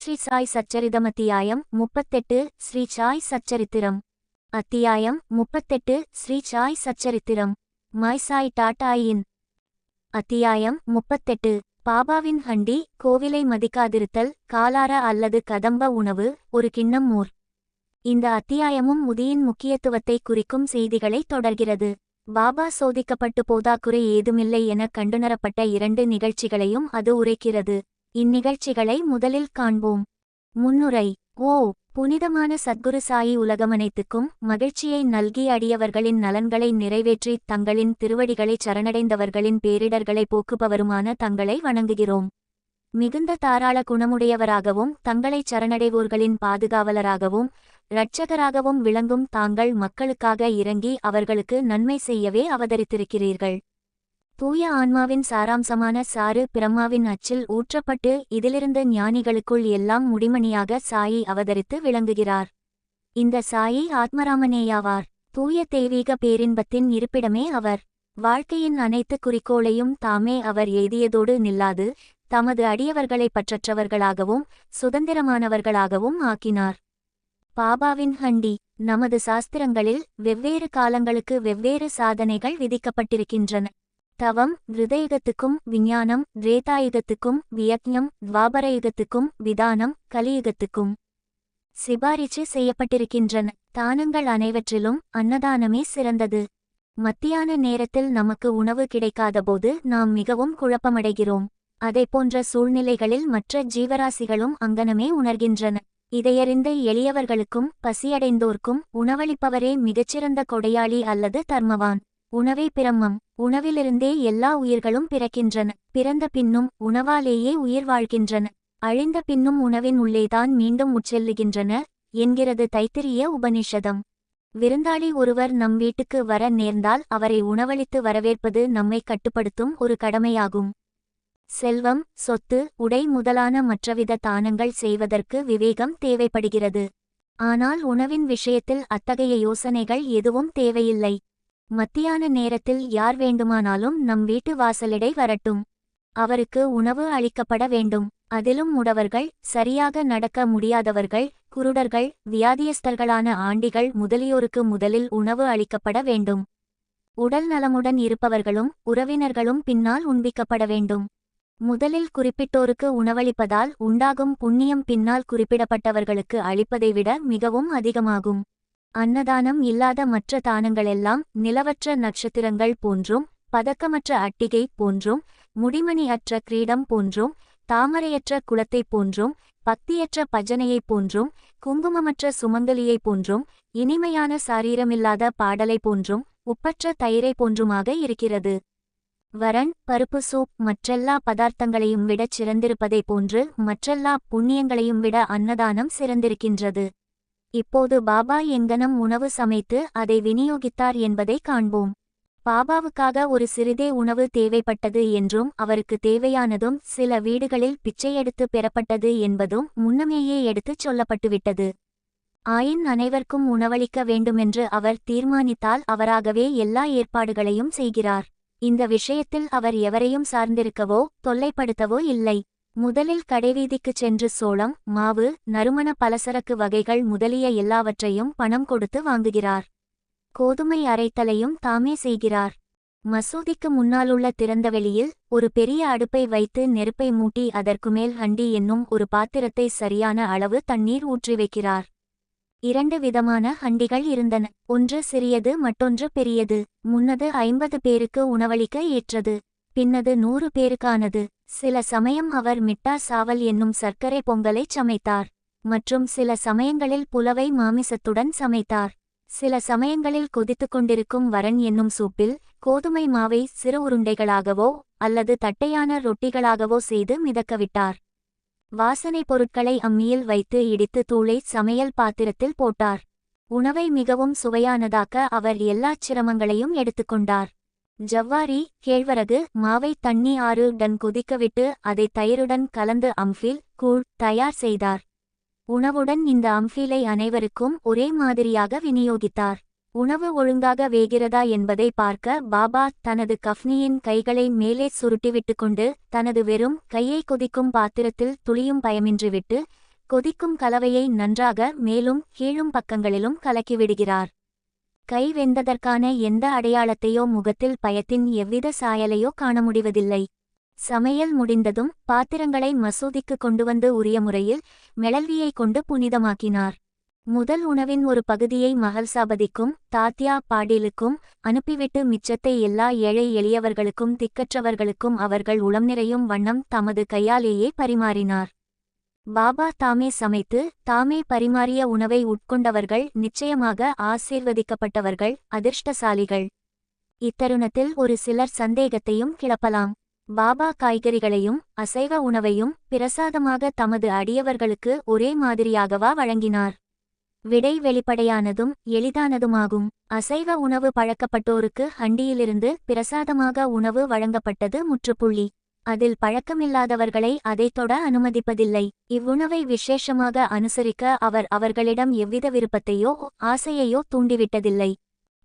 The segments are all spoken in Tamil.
ஸ்ரீ சாய் சச்சரிதம் அத்தியாயம் 38 ஸ்ரீ சாய் சச்சரித்திரம். அத்தியாயம் 38 ஸ்ரீ சாய் சச்சரித்திரம். மாய் சாய் டாட்டாயின். அத்தியாயம் 38. பாபாவின் ஹண்டி, கோவிலை மதிக்காதிருத்தல், காலார அல்லது கதம்ப உணவு, ஒரு கிண்ணம் மோர். இந்த அத்தியாயமும் முதியின் முக்கியத்துவத்தை குறிக்கும் செய்திகளை தொடர்கிறது. பாபா சோதிக்கப்பட்டு போதாக்குறை ஏதுமில்லை என கண்டுணரப்பட்ட 2 நிகழ்ச்சிகளையும் அது உரைக்கிறது. இந்நிகழ்ச்சிகளை முதலில் காண்போம். முன்னுரை. புனிதமான சத்குரு சாயி உலகமனைத்துக்கும் மகிழ்ச்சியை நல்கி அடியவர்களின் நலன்களை நிறைவேற்றி தங்களின் திருவடிகளைச் சரணடைந்தவர்களின் பேரிடர்களை போக்குபவருமான தங்களை வணங்குகிறோம். மிகுந்த தாராள குணமுடையவராகவும் தங்களைச் சரணடைவோர்களின் பாதுகாவலராகவும் இரட்சகராகவும் விளங்கும் தாங்கள் மக்களுக்காக இறங்கி அவர்களுக்கு நன்மை செய்யவே அவதரித்திருக்கிறீர்கள். தூய ஆன்மாவின் சாராம்சமான சாறு பிரம்மாவின் அச்சில் ஊற்றப்பட்டு இதிலிருந்து ஞானிகளுக்குள் எல்லாம் முடிமணியாக சாயி அவதரித்து விளங்குகிறார். இந்த சாயி ஆத்மராமனேயாவார். தூய தெய்வீக பேரின்பத்தின் இருப்பிடமே அவர். வாழ்க்கையின் அனைத்து குறிக்கோளையும் தாமே அவர் எய்தியதோடு நில்லாது தமது அடியவர்களை பற்றற்றவர்களாகவும் சுதந்திரமானவர்களாகவும் ஆக்கினார். பாபாவின் ஹண்டி. நமது சாஸ்திரங்களில் வெவ்வேறு காலங்களுக்கு வெவ்வேறு சாதனைகள் விதிக்கப்பட்டிருக்கின்றன. தவம் ஹிருதயுகத்துக்கும் விஞ்ஞானம் திரேதாயுகத்துக்கும் வியக்ஞம் துவாபரயுகத்துக்கும் விதானம் கலியுகத்துக்கும் சிபாரிச்சு செய்யப்பட்டிருக்கின்றன. தானங்கள் அனைவற்றிலும் அன்னதானமே சிறந்தது. மத்தியான நேரத்தில் நமக்கு உணவு கிடைக்காதபோது நாம் மிகவும் குழப்பமடைகிறோம். அதைப்போன்ற சூழ்நிலைகளில் மற்ற ஜீவராசிகளும் அங்கனமே உணர்கின்றன. இதையறிந்த எளியவர்களுக்கும் பசியடைந்தோர்க்கும் உணவளிப்பவரே மிகச்சிறந்த கொடையாளி அல்லது தர்மவான். உணவே பிரம்மம். உணவிலிருந்தே எல்லா உயிர்களும் பிறக்கின்றன. பிறந்த பின்னும் உணவாலேயே உயிர் வாழ்கின்றன. அழிந்த பின்னும் உணவின் உள்ளேதான் மீண்டும் உட்செல்லுகின்றன என்கிறது தைத்திரிய உபனிஷதம். விருந்தாளி ஒருவர் நம் வீட்டுக்கு வர நேர்ந்தால் அவரை உணவளித்து வரவேற்பது நம்மை கட்டுப்படுத்தும் ஒரு கடமையாகும். செல்வம், சொத்து, உடை முதலான மற்றவித தானங்கள் செய்வதற்கு விவேகம் தேவைப்படுகிறது. ஆனால் உணவின் விஷயத்தில் அத்தகைய யோசனைகள் எதுவும் தேவையில்லை. மத்தியான நேரத்தில் யார் வேண்டுமானாலும் நம் வீட்டு வாசலிடை வரட்டும். அவருக்கு உணவு அளிக்கப்பட வேண்டும். அதிலும் முடவர்கள், சரியாக நடக்க முடியாதவர்கள், குருடர்கள், வியாதியஸ்தர்களான ஆண்டிகள் முதலியோருக்கு முதலில் உணவு அளிக்கப்பட வேண்டும். உடல் நலமுடன் இருப்பவர்களும் உறவினர்களும் பின்னால் உண்பிக்கப்பட வேண்டும். முதலில் குறிப்பிட்டோருக்கு உணவளிப்பதால் உண்டாகும் புண்ணியம் பின்னால் குறிப்பிடப்பட்டவர்களுக்கு அளிப்பதை விட மிகவும் அதிகமாகும். அன்னதானம் இல்லாத மற்ற தானங்களெல்லாம் நிலவற்ற நட்சத்திரங்கள் போன்றும் பதக்கமற்ற அட்டிகை போன்றும் முடிமணி அற்ற கிரீடம் போன்றும் தாமரையற்ற குளத்தைப் போன்றும் பக்தியற்ற பஜனையைப் போன்றும் குங்குமமற்ற சுமங்கலியைப் போன்றும் இனிமையான சாரீரமில்லாத பாடலை போன்றும் உப்பற்ற தயிரை போன்றுமாக இருக்கிறது. வரன், பருப்பு சூப் மற்றெல்லா பதார்த்தங்களையும் விடச் சிறந்திருப்பதை போன்று மற்றெல்லா புண்ணியங்களையும் விட அன்னதானம் சிறந்திருக்கின்றது. இப்போது பாபா எங்கனம் உணவு சமைத்து அதை விநியோகித்தார் என்பதை காண்போம். பாபாவுக்காக ஒரு சிறிதே உணவு தேவைப்பட்டது என்றும் அவருக்கு தேவையானதும் சில வீடுகளில் பிச்சையெடுத்து பெறப்பட்டது என்பதும் முன்னமேயே எடுத்துச் சொல்லப்பட்டுவிட்டது. ஆயின் அனைவருக்கும் உணவளிக்க வேண்டுமென்று அவர் தீர்மானித்தால் அவராகவே எல்லா ஏற்பாடுகளையும் செய்கிறார். இந்த விஷயத்தில் அவர் எவரையும் சார்ந்திருக்கவோ தொல்லைப்படுத்தவோ இல்லை. முதலில் கடைவீதிக்குச் சென்று சோளம், மாவு, நறுமண பலசரக்கு வகைகள் முதலிய எல்லாவற்றையும் பணம் கொடுத்து வாங்குகிறார். கோதுமை அரைத்தலையும் தாமே செய்கிறார். மசூதிக்கு முன்னாலுள்ள திறந்தவெளியில் ஒரு பெரிய அடுப்பை வைத்து நெருப்பை மூட்டி அதற்குமேல் ஹண்டி என்னும் ஒரு பாத்திரத்தை சரியான அளவு தண்ணீர் ஊற்றி வைக்கிறார். 2 விதமான ஹண்டிகள் இருந்தன. ஒன்று சிறியது, மற்றொன்று பெரியது. முன்னது 50 பேருக்கு உணவளிக்க ஏற்றது. பின்னது 100 பேருக்கானது. சில சமயம் அவர் மிட்டா சாவல் என்னும் சர்க்கரை பொங்கலைச் சமைத்தார். மற்றும் சில சமயங்களில் புலவை மாமிசத்துடன் சமைத்தார். சில சமயங்களில் கொதித்துக் கொண்டிருக்கும் வரன் என்னும் சூப்பில் கோதுமை மாவை சிறு உருண்டைகளாகவோ அல்லது தட்டையான ரொட்டிகளாகவோ செய்து மிதக்கவிட்டார். வாசனை பொருட்களை அம்மியில் வைத்து இடித்து தூளை சமையல் பாத்திரத்தில் போட்டார். உணவை மிகவும் சுவையானதாக்க அவர் எல்லாச் சிரமங்களையும் எடுத்துக்கொண்டார். ஜவ்வாரி, கேழ்வரகு மாவை தண்ணி 6 டன் கொதிக்கவிட்டு அதை தயிருடன் கலந்து அம்ஃபீல் கூழ் தயார் செய்தார். உணவுடன் இந்த அம்ஃபீலை அனைவருக்கும் ஒரே மாதிரியாக விநியோகித்தார். உணவு ஒழுங்காக வேகிறதா என்பதை பார்க்க பாபா தனது கஃப்னியின் கைகளை மேலே சுருட்டிவிட்டு கொண்டு தனது வெறும் கையை கொதிக்கும் பாத்திரத்தில் துளியும் பயமின்றி விட்டு கொதிக்கும் கலவையை நன்றாக மேலும் கீழும் பக்கங்களிலும் கலக்கிவிடுகிறார். கை வெந்ததற்கான எந்த அடையாளத்தையோ முகத்தில் பயத்தின் எவ்வித சாயலையோ காண முடிவதில்லை. சமையல் முடிந்ததும் பாத்திரங்களை மசூதிக்கு கொண்டுவந்து உரிய முறையில் மெளல்வியை கொண்டு புனிதமாக்கினார். முதல் உணவின் ஒரு பகுதியை மஹல்சாபதிக்கும் தாத்யா பாடீலுக்கும் அனுப்பிவிட்டு மிச்சத்தை எல்லா ஏழை எளியவர்களுக்கும் திக்கற்றவர்களுக்கும் அவர்கள் உளம் நிறையும் வண்ணம் தமது கையாலேயே பரிமாறினார். பாபா தாமே சமைத்து தாமே பரிமாறிய உணவை உட்கொண்டவர்கள் நிச்சயமாக ஆசீர்வதிக்கப்பட்டவர்கள், அதிர்ஷ்டசாலிகள். இத்தருணத்தில் ஒரு சிலர் சந்தேகத்தையும் கிளப்பலாம். பாபா காய்கறிகளையும் அசைவ உணவையும் பிரசாதமாக தமது அடியவர்களுக்கு ஒரே மாதிரியாகவா வழங்கினார்? விடை வெளிப்படையானதும் எளிதானதுமாகும். அசைவ உணவு பழக்கப்பட்டோருக்கு ஹண்டியிலிருந்து பிரசாதமாக உணவு வழங்கப்பட்டது முற்றுப்புள்ளி. அதில் பழக்கமில்லாதவர்களை அதைத் தொட அனுமதிப்பதில்லை. இவ்வுணவை விசேஷமாக அனுசரிக்க அவர் அவர்களிடம் எவ்வித விருப்பத்தையோ ஆசையையோ தூண்டிவிட்டதில்லை.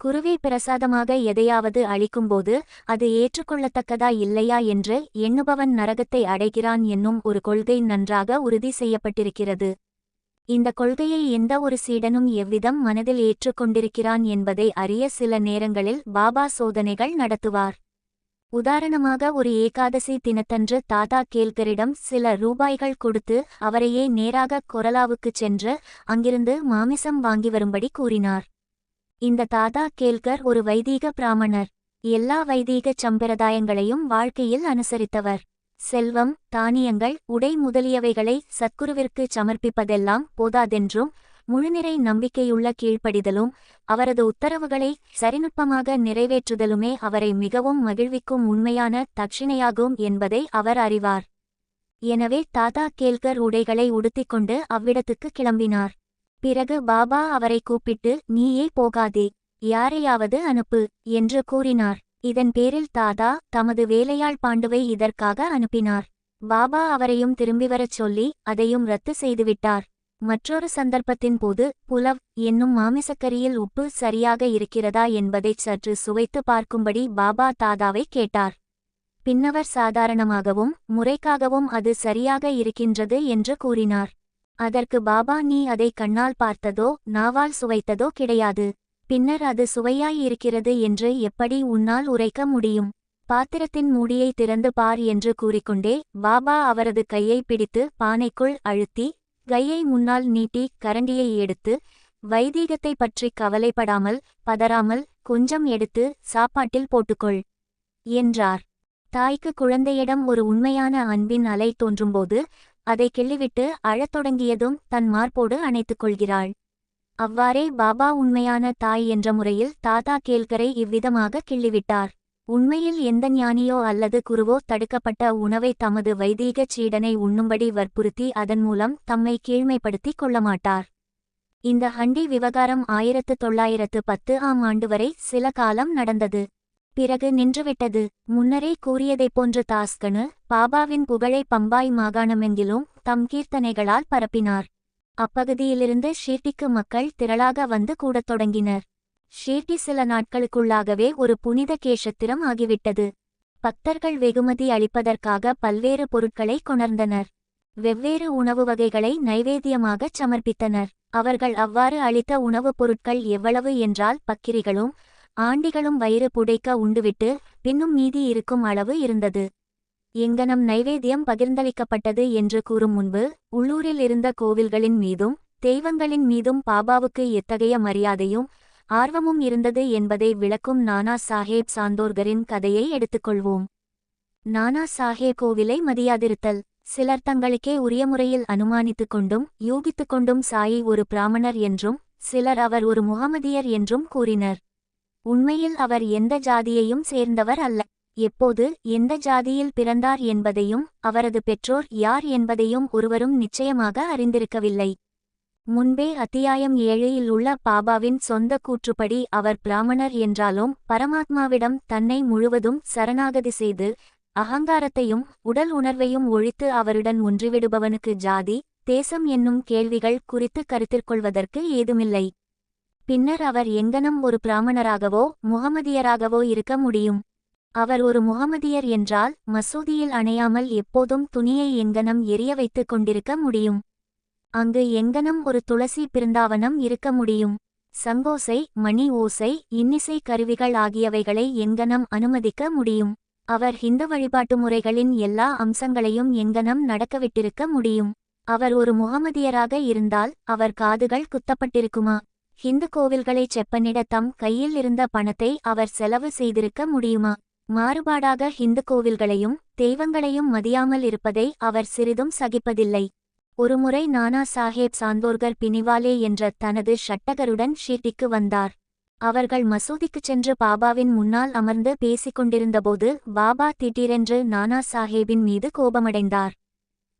குருவி பிரசாதமாக எதையாவது அளிக்கும்போது அது ஏற்றுக்கொள்ளத்தக்கதா இல்லையா என்று எண்ணுபவன் நரகத்தை அடைகிறான் என்னும் ஒரு கொள்கை நன்றாக உறுதி செய்யப்பட்டிருக்கிறது. இந்த கொள்கையை எந்த ஒரு சீடனும் எவ்விதம் மனதில் ஏற்றுக்கொண்டிருக்கிறான் என்பதை அறிய சில நேரங்களில் பாபா சோதனைகள் நடத்துவார். உதாரணமாக ஒரு ஏகாதசி தினத்தன்று தாதா கேல்கரிடம் சில ரூபாய்கள் கொடுத்து அவரையே நேராக கொரலாவுக்குச் சென்று அங்கிருந்து மாமிசம் வாங்கி வரும்படி கூறினார். இந்த தாதா கேல்கர் ஒரு வைதீக பிராமணர். எல்லா வைதீக சம்பிரதாயங்களையும் வாழ்க்கையில் அனுசரித்தவர். செல்வம், தானியங்கள், உடை முதலியவைகளை சத்குருவிற்கு சமர்ப்பிப்பதெல்லாம் போதாதென்றும் முழுநிறை நம்பிக்கையுள்ள கீழ்ப்படிதலும் அவரது உத்தரவுகளை சரிநுட்பமாக நிறைவேற்றுதலுமே அவரை மிகவும் மகிழ்விக்கும் உண்மையான தட்சிணையாகும் என்பதை அவர் அறிவார். எனவே தாதா கேல்கர் உடைகளை உடுத்திக்கொண்டு அவ்விடத்துக்கு கிளம்பினார். பிறகு பாபா அவரை கூப்பிட்டு, நீயே போகாதே, யாரையாவது அனுப்பு என்று கூறினார். இதன் பேரில் தாதா தமது வேலையாள் பாண்டுவை இதற்காக அனுப்பினார். பாபா அவரையும் திரும்பிவரச் சொல்லி அதையும் ரத்து செய்துவிட்டார். மற்றொரு சந்தர்ப்பத்தின் போது புலவ் என்னும் மாமிசக்கரியில் உப்பு சரியாக இருக்கிறதா என்பதைச் சற்று சுவைத்து பார்க்கும்படி பாபா தாதாவை கேட்டார். பின்னவர் சாதாரணமாகவும் முறைக்காகவும் அது சரியாக இருக்கின்றது என்று கூறினார். அதற்கு பாபா, நீ அதை கண்ணால் பார்த்ததோ நாவால் சுவைத்ததோ கிடையாது. பின்னர் அது சுவையாய் இருக்கிறது என்று எப்படி உன்னால் உரைக்க முடியும்? பாத்திரத்தின் மூடியை திறந்து பார் என்று கூறிக்கொண்டே பாபா அவரது கையை பிடித்து பானைக்குள் அழுத்தி கையை முன்னால் நீட்டி கரண்டியை எடுத்து, வைதீகத்தை பற்றி கவலைப்படாமல் பதறாமல் கொஞ்சம் எடுத்து சாப்பாட்டில் போட்டுக்கொள் என்றார். தாய்க்கு குழந்தையிடம் ஒரு உண்மையான அன்பின் அலை தோன்றும்போது அதை கிள்ளிவிட்டு அழத் தொடங்கியதும் தன் மார்போடு அணைத்துக் கொள்கிறாள். அவ்வாறே பாபா உண்மையான தாய் என்ற முறையில் தாதா கேல்கரை இவ்விதமாக கிள்ளிவிட்டார். உண்மையில் எந்த ஞானியோ அல்லது குருவோ தடுக்கப்பட்ட உணவை தமது வைதீக சீடனை உண்ணும்படி வற்புறுத்தி அதன் மூலம் தம்மை கீழ்மைப்படுத்திக் கொள்ளமாட்டார். இந்த ஹண்டி விவகாரம் 1910ஆம் ஆண்டு வரை சில காலம் நடந்தது. பிறகு நின்றுவிட்டது. முன்னரே கூறியதைப் போன்று தாஸ்கனு பாபாவின் புகழை பம்பாய் மாகாணமெங்கிலும் தம் கீர்த்தனைகளால் பரப்பினார். அப்பகுதியிலிருந்து ஷீர்டிக்கு மக்கள் திரளாக வந்து கூடத் தொடங்கினர். ஷீர்டி சில நாட்களுக்குள்ளாகவே ஒரு புனித கேஷத்திரம் ஆகிவிட்டது. பக்தர்கள் வெகுமதி அளிப்பதற்காக பல்வேறு பொருட்களை கொணர்ந்தனர். வெவ்வேறு உணவு வகைகளை நைவேத்தியமாகச் சமர்ப்பித்தனர். அவர்கள் அவ்வாறு அளித்த உணவுப் பொருட்கள் எவ்வளவு என்றால் பக்கிரிகளும் ஆண்டிகளும் வயிறு புடைக்க உண்டுவிட்டு பின்னும் மீதி இருக்கும் அளவு இருந்தது. எங்கனம் நைவேத்தியம் பகிர்ந்தளிக்கப்பட்டது என்று கூறும் முன்பு உள்ளூரில் இருந்த கோவில்களின் மீதும் தெய்வங்களின் மீதும் பாபாவுக்கு எத்தகைய மரியாதையும் ஆர்வமும் இருந்தது என்பதை விளக்கும் நானா சாஹேப் சாந்தோர்கரின் கதையை எடுத்துக்கொள்வோம். நானா சாஹேப் கோவிலை மதியாதிருத்தல். சிலர் தங்களுக்கே உரிய முறையில் அனுமானித்துக் கொண்டும் யூகித்துக் கொண்டும் சாயி ஒரு பிராமணர் என்றும் சிலர் அவர் ஒரு முகமதியர் என்றும் கூறினர். உண்மையில் அவர் எந்த ஜாதியையும் சேர்ந்தவர் அல்ல. எப்போது எந்த ஜாதியில் பிறந்தார் என்பதையும் அவரது பெற்றோர் யார் என்பதையும் ஒருவரும் நிச்சயமாக அறிந்திருக்கவில்லை. முன்பே அத்தியாயம் 7இல் உள்ள பாபாவின் சொந்த கூற்றுப்படி அவர் பிராமணர் என்றாலும் பரமாத்மாவிடம் தன்னை முழுவதும் சரணாகதி செய்து அகங்காரத்தையும் உடல் உணர்வையும் ஒழித்து அவருடன் ஒன்றிவிடுபவனுக்கு ஜாதி தேசம் என்னும் கேள்விகள் குறித்து கருத்திற்கொள்வதற்கு ஏதுமில்லை. பின்னர் அவர் எங்கனம் ஒரு பிராமணராகவோ முகமதியராகவோ இருக்க முடியும்? அவர் ஒரு முகமதியர் என்றால் மசூதியில் அணையாமல் எப்போதும் துணியை எங்கனம் எரிய வைத்துக் கொண்டிருக்க முடியும்? அங்கு எங்கனம் ஒரு துளசி பிருந்தாவனம் இருக்க முடியும்? சங்கோசை, மணி ஓசை, இன்னிசை கருவிகள் ஆகியவைகளை எங்கனம் அனுமதிக்க முடியும்? அவர் ஹிந்து வழிபாட்டு முறைகளின் எல்லா அம்சங்களையும் எங்கனம் நடக்கவிட்டிருக்க முடியும்? அவர் ஒரு முகமதியராக இருந்தால் அவர் காதுகள் குத்தப்பட்டிருக்குமா? ஹிந்து கோவில்களைச் செப்பனிட தம் கையில் இருந்த பணத்தை அவர் செலவு செய்திருக்க முடியுமா? மாறுபாடாக ஹிந்து கோவில்களையும் தெய்வங்களையும் மதியாமல் இருப்பதை அவர் சிறிதும் சகிப்பதில்லை. ஒருமுறை நானா சாஹேப் சாந்தோர்கர் பினிவாலே என்ற தனது ஷட்டகருடன் ஷீர்டிக்கு வந்தார். அவர்கள் மசூதிக்குச் சென்று பாபாவின் முன்னால் அமர்ந்து பேசிக்கொண்டிருந்தபோது பாபா திடீரென்று நானா சாஹேபின் மீது கோபமடைந்தார்.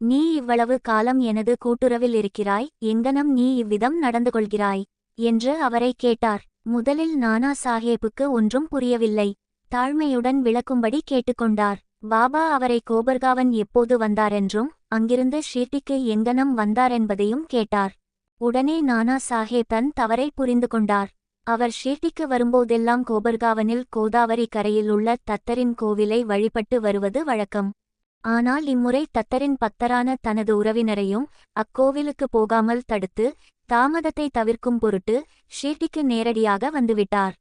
நீ இவ்வளவு காலம் எனது கூட்டுறவில் இருக்கிறாய், எங்கனம் நீ இவ்விதம் நடந்து கொள்கிறாய் என்று அவரை கேட்டார். முதலில் நானா சாஹேபுக்கு ஒன்றும் புரியவில்லை. தாழ்மையுடன் விளக்கும்படி கேட்டுக்கொண்டார். பாபா அவரை கோபர்காவன் எப்போது வந்தாரென்றும் அங்கிருந்து ஷீர்டிக்கு எங்கனம் வந்தாரென்பதையும் கேட்டார். உடனே நானா சாஹேப் தன் தவறை புரிந்து கொண்டார். அவர் ஷீர்டிக்கு வரும்போதெல்லாம் கோபர்காவனில் கோதாவரி கரையில் உள்ள தத்தரின் கோவிலை வழிபட்டு வருவது வழக்கம். ஆனால் இம்முறை தத்தரின் பக்தரான தனது உறவினரையும் அக்கோவிலுக்கு போகாமல் தடுத்து தாமதத்தை தவிர்க்கும் பொருட்டு ஷீர்டிக்கு நேரடியாக வந்துவிட்டார்.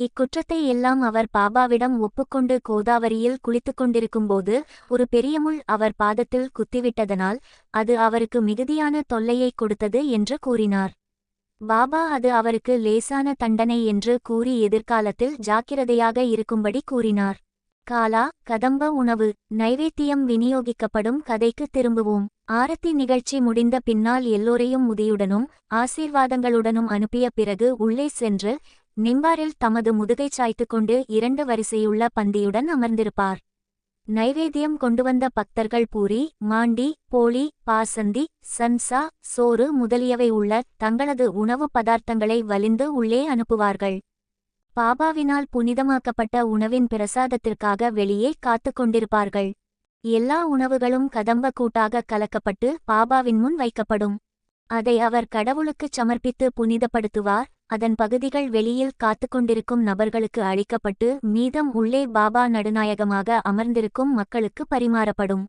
இக்குற்றத்தை எல்லாம் அவர் பாபாவிடம் ஒப்புக்கொண்டு கோதாவரியில் குளித்துக்கொண்டிருக்கும்போது ஒரு பெரிய முள் அவர் பாதத்தில் குத்திவிட்டதனால் அது அவருக்கு மிகுதியான தொல்லையை கொடுத்தது என்று கூறினார். பாபா அது அவருக்கு லேசான தண்டனை என்று கூறி எதிர்காலத்தில் ஜாக்கிரதையாக இருக்கும்படி கூறினார். காலா கதம்ப உணவு நைவேத்தியம் விநியோகிக்கப்படும் கதைக்கு திரும்புவோம். ஆரத்தி நிகழ்ச்சி முடிந்த பின்னால் எல்லோரையும் முதியுடனும் ஆசீர்வாதங்களுடனும் அனுப்பிய பிறகு உள்ளே சென்று நிம்பாரில் தமது முதுகை சாய்த்து கொண்டு 2 வரிசையுள்ள பந்தியுடன் அமர்ந்திருப்பார். நைவேத்தியம் கொண்டுவந்த பக்தர்கள் பூரி, மாண்டி, போலி, பாசந்தி, சன்சா, சோறு முதலியவை உள்ள தங்களது உணவு பதார்த்தங்களை வலிந்து உள்ளே அனுப்புவார்கள். பாபாவினால் புனிதமாக்கப்பட்ட உணவின் பிரசாதத்திற்காக வெளியே காத்து கொண்டிருப்பார்கள். எல்லா உணவுகளும் கதம்ப கூட்டாக கலக்கப்பட்டு பாபாவின் முன் வைக்கப்படும். அதை அவர் கடவுளுக்குச் சமர்ப்பித்து புனிதப்படுத்துவார். அதன் பகுதிகள் வெளியில் காத்துக்கொண்டிருக்கும் நபர்களுக்கு அளிக்கப்பட்டு மீதம் உள்ளே பாபா நடுநாயகமாக அமர்ந்திருக்கும் மக்களுக்கு பரிமாறப்படும்.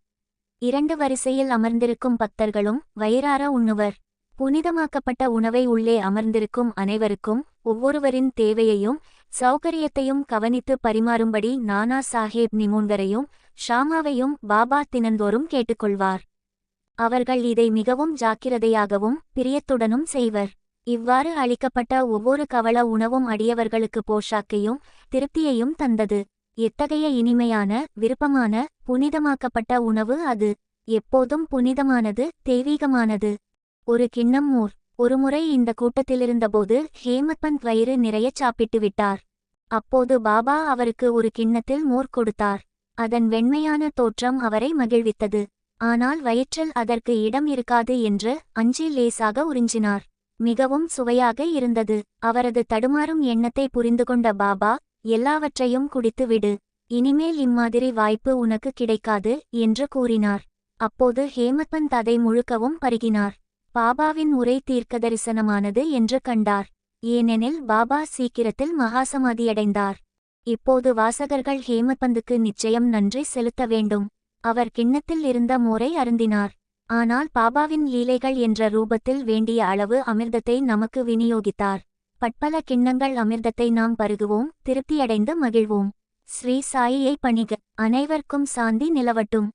2 வரிசையில் அமர்ந்திருக்கும் பக்தர்களும் வயிறார உண்ணுவர். புனிதமாக்கப்பட்ட உணவை உள்ளே அமர்ந்திருக்கும் அனைவருக்கும் ஒவ்வொருவரின் தேவையையும் சௌகரியத்தையும் கவனித்து பரிமாறும்படி நானா சாஹேப் நிமோன்கரையும் ஷாமாவையும் பாபா தினந்தோறும் கேட்டுக்கொள்வார். அவர்கள் இதை மிகவும் ஜாக்கிரதையாகவும் பிரியத்துடனும் செய்வர். இவ்வாறு அளிக்கப்பட்ட ஒவ்வொரு கவள உணவும் அடியவர்களுக்கு போஷாக்கையும் திருப்தியையும் தந்தது. எத்தகைய இனிமையான விருப்பமான புனிதமாக்கப்பட்ட உணவு அது! எப்போதும் புனிதமானது, தெய்வீகமானது. ஒரு கிண்ணம் மோர். ஒருமுறை இந்த கூட்டத்திலிருந்தபோது ஹேமத்பந்த் வயிறு நிறையச் சாப்பிட்டு விட்டார். அப்போது பாபா அவருக்கு ஒரு கிண்ணத்தில் மோர் கொடுத்தார். அதன் வெண்மையான தோற்றம் அவரை மகிழ்வித்தது. ஆனால் வயிற்றில் அதற்கு இடம் இருக்காது என்று அஞ்சி லேசாக உறிஞ்சினார். மிகவும் சுவையாக இருந்தது. அவரது தடுமாறும் எண்ணத்தை புரிந்துகொண்ட பாபா, எல்லாவற்றையும் குடித்து விடு, இனிமேல் இம்மாதிரி வாய்ப்பு உனக்கு கிடைக்காது என்று கூறினார். அப்போது ஹேமத்பந்த் அதை முழுக்கவும் பருகினார். பாபாவின் உரை தீர்க்கதரிசனமானது என்று கண்டார். ஏனெனில் பாபா சீக்கிரத்தில் மகாசமாதியடைந்தார். இப்போது வாசகர்கள் ஹேமத்பந்துக்கு நிச்சயம் நன்றி செலுத்த வேண்டும். அவர் கிண்ணத்தில் இருந்த மோரை அருந்தினார். ஆனால் பாபாவின் லீலைகள் என்ற ரூபத்தில் வேண்டிய அளவு அமிர்தத்தை நமக்கு விநியோகித்தார். பட்பல கிண்ணங்கள் அமிர்தத்தை நாம் பருகுவோம், திருப்தியடைந்து மகிழ்வோம். ஸ்ரீ சாயியை பணிக. அனைவர்க்கும் சாந்தி நிலவட்டும்.